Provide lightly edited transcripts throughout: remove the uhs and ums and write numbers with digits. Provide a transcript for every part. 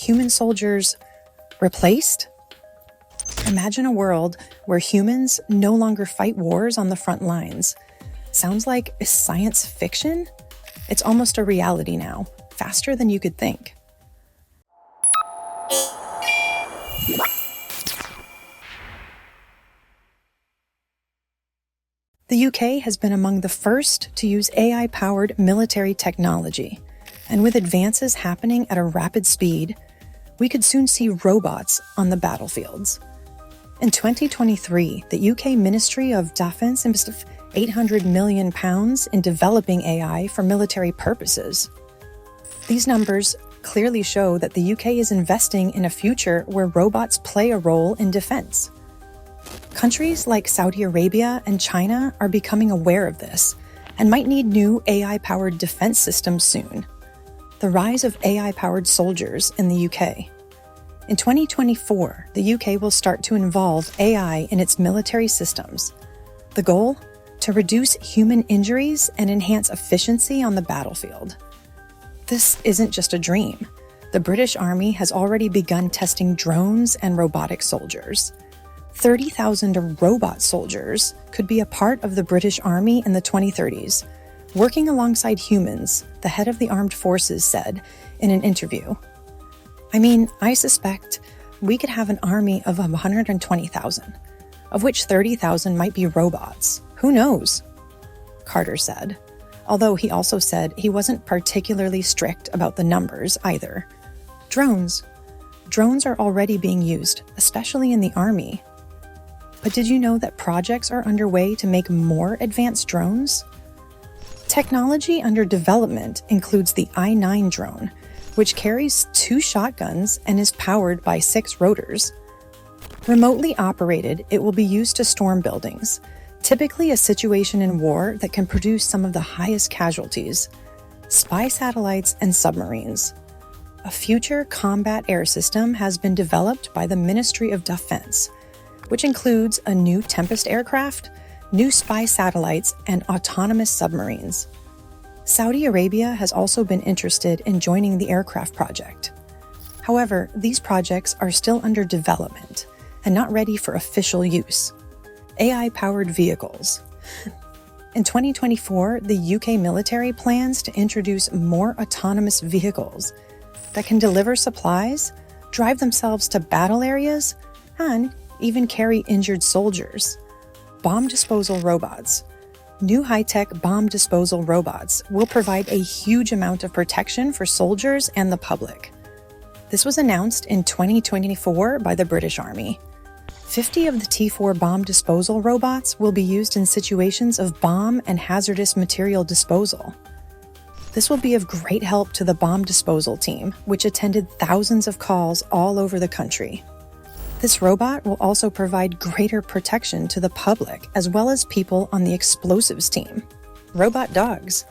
human soldiers replaced? Imagine a world where humans no longer fight wars on the front lines. Sounds like science fiction? It's almost a reality now, faster than you could think. The UK has been among the first to use AI-powered military technology, and with advances happening at a rapid speed, we could soon see robots on the battlefields. In 2023, the UK Ministry of Defence invested £800 million in developing AI for military purposes. These numbers clearly show that the UK is investing in a future where robots play a role in defence. Countries like Saudi Arabia and China are becoming aware of this and might need new AI-powered defense systems soon. The rise of AI-powered soldiers in the UK. In 2024, the UK will start to involve AI in its military systems. The goal? To reduce human injuries and enhance efficiency on the battlefield. This isn't just a dream. The British Army has already begun testing drones and robotic soldiers. 30,000 robot soldiers could be a part of the British Army in the 2030s, working alongside humans, the head of the armed forces said in an interview. I mean, I suspect we could have an army of 120,000, of which 30,000 might be robots. Who knows? Carter said, although he also said he wasn't particularly strict about the numbers either. Drones. Drones are already being used, especially in the army. But did you know that projects are underway to make more advanced drones? Technology under development includes the I-9 drone, which carries 2 shotguns and is powered by 6 rotors. Remotely operated, it will be used to storm buildings, typically a situation in war that can produce some of the highest casualties. Spy satellites and submarines. A future combat air system has been developed by the Ministry of Defence, which includes a new Tempest aircraft, new spy satellites, and autonomous submarines. Saudi Arabia has also been interested in joining the aircraft project. However, these projects are still under development and not ready for official use. AI-powered vehicles. In 2024, the UK military plans to introduce more autonomous vehicles that can deliver supplies, drive themselves to battle areas, and even carry injured soldiers. Bomb disposal robots. New high-tech bomb disposal robots will provide a huge amount of protection for soldiers and the public. This was announced in 2024 by the British Army. 50 of the T4 bomb disposal robots will be used in situations of bomb and hazardous material disposal. This will be of great help to the bomb disposal team, which attended thousands of calls all over the country. This robot will also provide greater protection to the public as well as people on the explosives team. Robot dogs.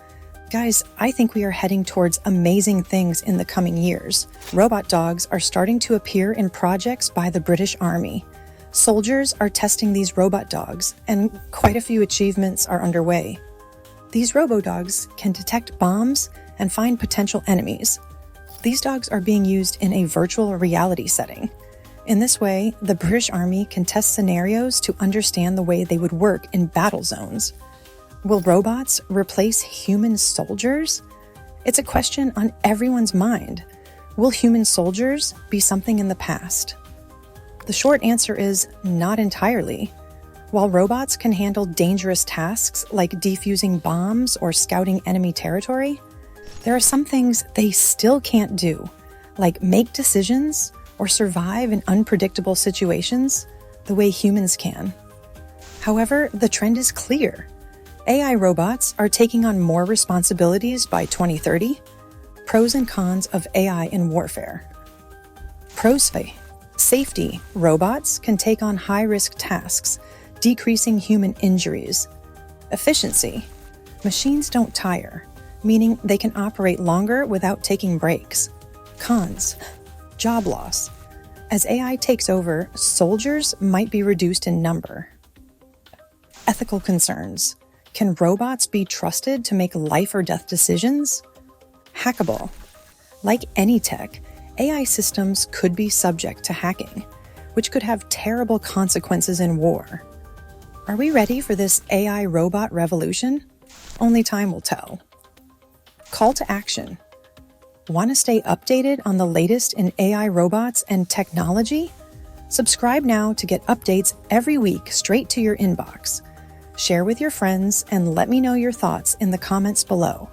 Guys, I think we are heading towards amazing things in the coming years. Robot dogs are starting to appear in projects by the British Army. Soldiers are testing these robot dogs, and quite a few achievements are underway. These robo-dogs can detect bombs and find potential enemies. These dogs are being used in a virtual reality setting. In this way, the British Army can test scenarios to understand the way they would work in battle zones. Will robots replace human soldiers? It's a question on everyone's mind. Will human soldiers be something in the past? The short answer is not entirely. While robots can handle dangerous tasks like defusing bombs or scouting enemy territory, there are some things they still can't do, like make decisions or survive in unpredictable situations the way humans can. However, the trend is clear. AI robots are taking on more responsibilities by 2030. Pros and cons of AI in warfare. Pros: safety. Robots can take on high-risk tasks, decreasing human injuries. Efficiency. Machines don't tire, meaning they can operate longer without taking breaks. Cons. Job loss. As AI takes over, soldiers might be reduced in number. Ethical concerns. Can robots be trusted to make life or death decisions? Hackable. Like any tech, AI systems could be subject to hacking, which could have terrible consequences in war. Are we ready for this AI robot revolution? Only time will tell. Call to action. Want to stay updated on the latest in AI robots and technology? Subscribe now to get updates every week straight to your inbox. Share with your friends and let me know your thoughts in the comments below.